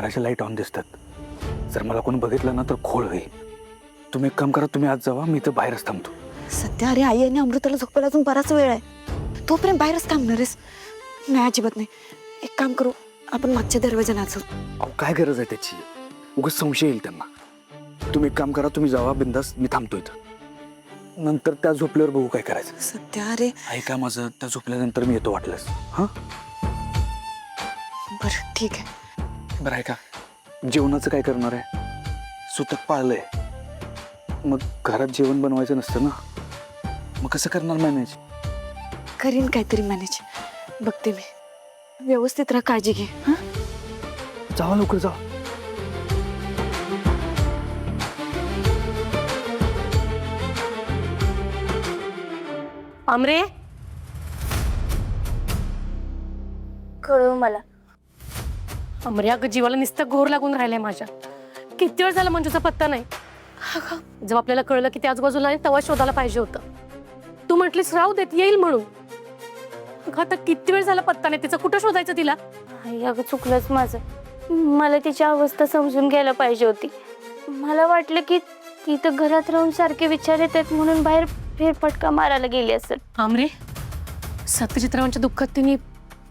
घराच्या light on दिसतात. जर मला कोणी बघितलं ना तर खोळ होईल. तुम्ही एक काम करा, तुम्ही आज जावा, मी तर बाहेरच थांबतो. सध्या अरे आई आणि अमृताला झोपायला अजून बराच वेळ आहे. तोपर्यंत बाहेरच थांबणार आहेस? नाही अजिबात नाही. एक काम करू, आपण मागच्या दरवाजाला जाऊ. अहो काय गरज आहे त्याची? उगाच संशय येईल त्यांना. तुम्ही एक काम करा, तुम्ही जावा बिंदास, मी थांबतो इथं. नंतर त्या झोपल्यावर बघू काय करायचं. सध्या अरे ऐका माझं, त्या झोपल्यानंतर मी येतो वाटलंस. हां बरं ठीक आहे. बरं आहे का? जेवणाचं काय करणार आहे? सुतक पाळलंय, मग घरात जेवण बनवायचं नसतं ना, मग कसं करणार मॅनेज? करीन काहीतरी मॅनेज. बघते मी. व्यवस्थित राहा, काळजी घे. हां जावा लवकर जा. आमरे, कळव मला. आमरे अगं जीवाला नुसतं घोर लागून राहिलाय माझ्या. किती वेळ झाला मंजूचा पत्ता नाही. जेव्हा आपल्याला कळलं की ते आजूबाजूला नाही तेव्हा शोधायला पाहिजे होतं. तू म्हटलीस राहू देत, येईल म्हणून. अगं आता किती वेळ झाला पत्ता नाही तिचा, कुठं शोधायचं तिला? आई अगं चुकलंच माझं. मला तिची अवस्था समजून घ्यायला पाहिजे होती. मला वाटलं की ती तर घरात राहून सारखे विचार येत आहेत म्हणून बाहेर फेरफटका मारायला गेली असेल. आमरे, सत्यजित्रावांच्या दुःखात तिने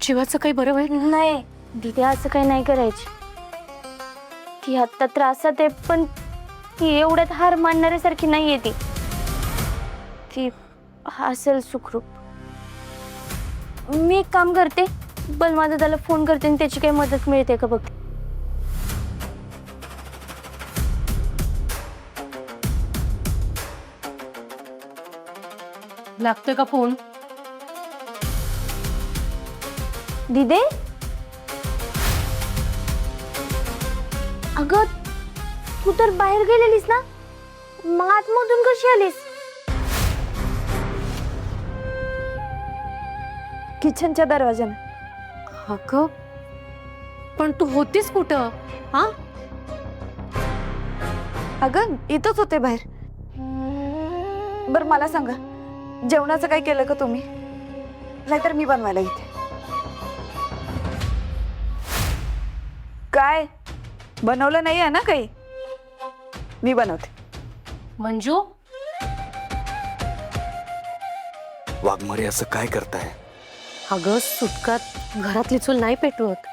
जीवाचं काही बरं वाईट. नाही दीदी, असं काही नाही करायची. ती आत्ता त्रासात आहे, पण ती एवढ्यात हार मानणाऱ्यासारखी नाहीये. ती असेल सुखरूप. मी एक काम करते, बलमादा त्याला फोन करते आणि त्याची काही मदत मिळते का बघ. लागतोय का फोन? दिदे, अगं तू तर बाहेर गेलेलीस ना, मग आतमधून कशी आलीस? किचनच्या दरवाजाने. अगं पण तू होतीस कुठं? हा अगं इथंच होते बाहेर. बरं मला सांगा, जेवणाचं काय केलं का तुम्ही? नाहीतर मी बनवायला इथे. काय बनवलं नाही आहे ना काही? मी बनवते. मंजू, वाघमारे असं काय करताय? अगं सुटकात घरातली चूल नाही पेटवत.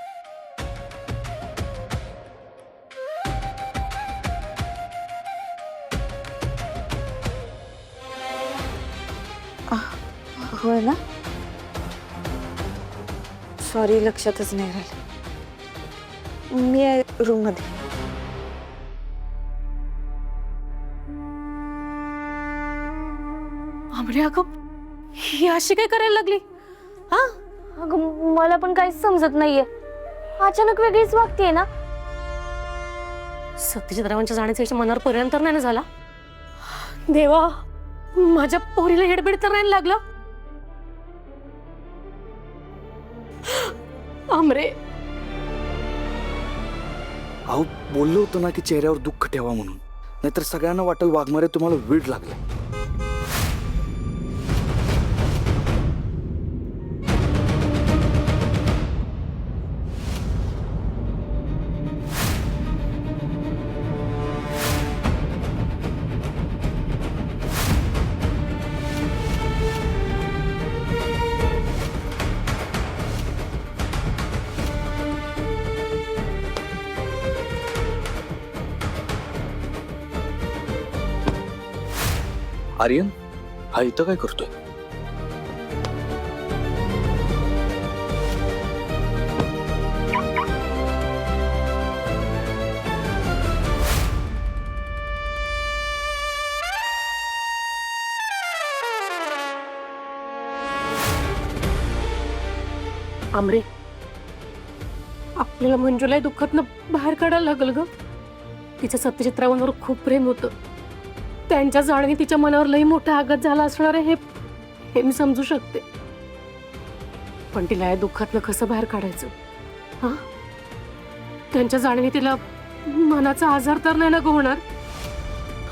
होय ना, सॉरी, लक्षातच नाही राहिलं. मी आहे रूम मध्ये. आमरे अगं ही अशी काय करायला लागली? हा अगं मला पण काहीच समजत नाहीये. अचानक वेगळीच वागतेय ना. सत्यजित्रावांच्या जाण्याचा याच्या मनावर परिणाम तर नाही ना झाला? देवा, माझ्या पोरीला हेडबेड तर नाही लागलं? आमरे, अहो बोललो होतो ना की चेहऱ्यावर दुःख ठेवा म्हणून, नाहीतर सगळ्यांना वाटेल वाघमारे तुम्हाला वीड लागले. आर्यन, हा इथं काय करतोय? आमरे, आपल्याला मंजूला दुःखातनं बाहेर काढायला लागल ग. तिच्या सत्यजित्रावांवर खूप प्रेम होतं. त्यांच्या जाण्याने तिच्या मनावर लई मोठा आघात झाला असणार आहे हे मी समजू शकते. पण तिला या दुःखातनं कसं बाहेर काढायचं? हा, त्यांच्या जाण्याने तिला मनाचा आजार तर नाही ना होणार?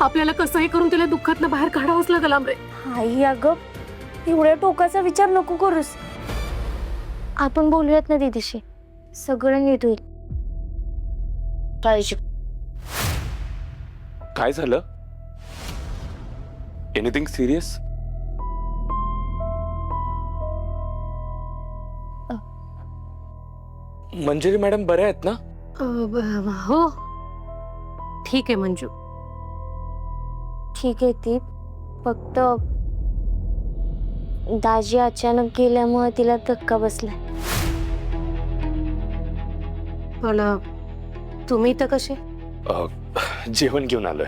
आपल्याला कसंही करून तिला दुःखातनं बाहेर काढावंच लागेल आमरे. आई अगं एवढ्या टोकाचा विचार नको करूस. आपण बोलूयात ना दीदीशी, सगळं नीट होईल. काळजी. काय झालं? Anything serious? मंजिरी मॅडम बऱ्या आहेत ना? हो ठीक आहे मंजू. ठीक आहे ती, फक्त दाजी अचानक गेल्यामुळे तिला धक्का बसलाय. पण तुम्ही तर कसे? जेवण घेऊन आलोय.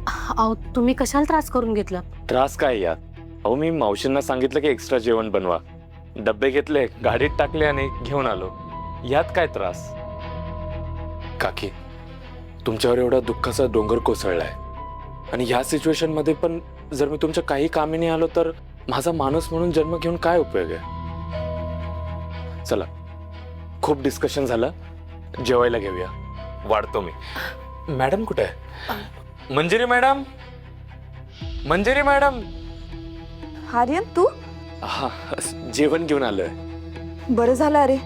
अहो तुम्ही कशाला त्रास करून घेतला? त्रास काय यात? अहो मी मावशींना सांगितलं की एक्स्ट्रा जेवण बनवा, डब्बे घेतले, गाडीत टाकले आणि घेऊन आलो. यात काय त्रास? काकी, तुमच्यावर एवढा दुःखाचा डोंगर कोसळलाय आणि ह्या सिच्युएशन मध्ये पण जर मी तुमच्या काही कामी नाही आलो तर माझा माणूस म्हणून जन्म घेऊन काय उपयोग आहे? चला, खूप डिस्कशन झालं, जेवायला घेऊया. वाढतो मी. मॅडम कुठे आहे? Manjiri madam, Manjiri madam. आर्यन तू? हा, जेवण घेऊन आलोय. बरं झालं अरे,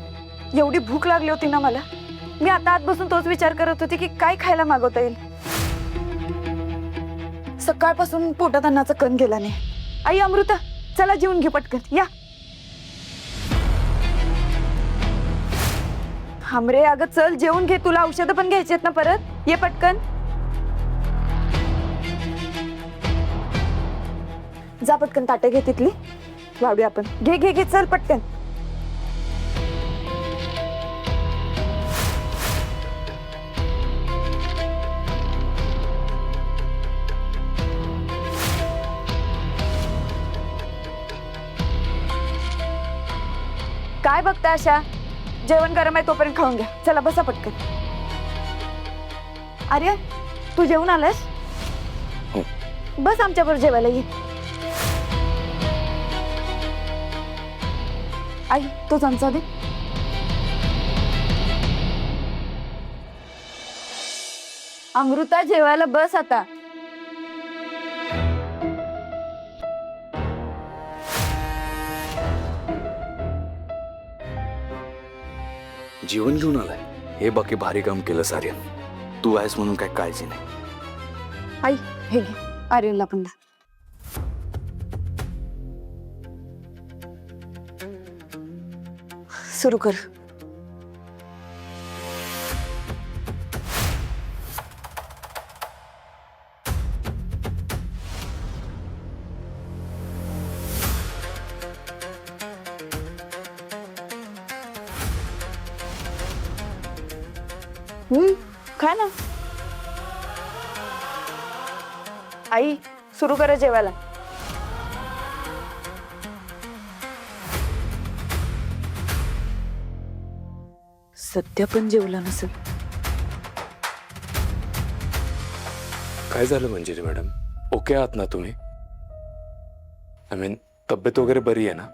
एवढी भूक लागली होती ना मला. मी आता आत बसून तोच विचार करत होती की काय खायला मागवता येईल. सकाळपासून पोटात अन्नाचा कण गेला नाही. आई अमृता, चला जेवून घे पटकन, या. हमरे अगं चल जेवून घे, तुला औषधं पण घ्यायची आहेत ना परत. ये पटकन, जा पटकन, ताटे घे तिथली, वाढूया आपण. घे घे घे, चल पटकन. काय बघता अशा? जेवण गरम आहे तोपर्यंत खाऊन घ्या. चला बसा पटकन. आर्य, तू जेवून आलास? बस आमच्याबरोबर जेवायला ये. आई, तो चमचा दे. अमृता, जेवायला बस आता. जेवण घेऊन आलाय, हे बाकी भारी काम केलं सार्यन. तू आहेस म्हणून काय काळजी नाही. आई, हे घे, आर्यनला पण द्या. सुरू कर. काय ना आई, सुरू करा जेवायला. सध्या पण जेवला नसेल. काय झालं मंजिरी मॅडम? ओके आहात ना तुम्ही? आय मीन तब्येत वगैरे बरी आहे ना?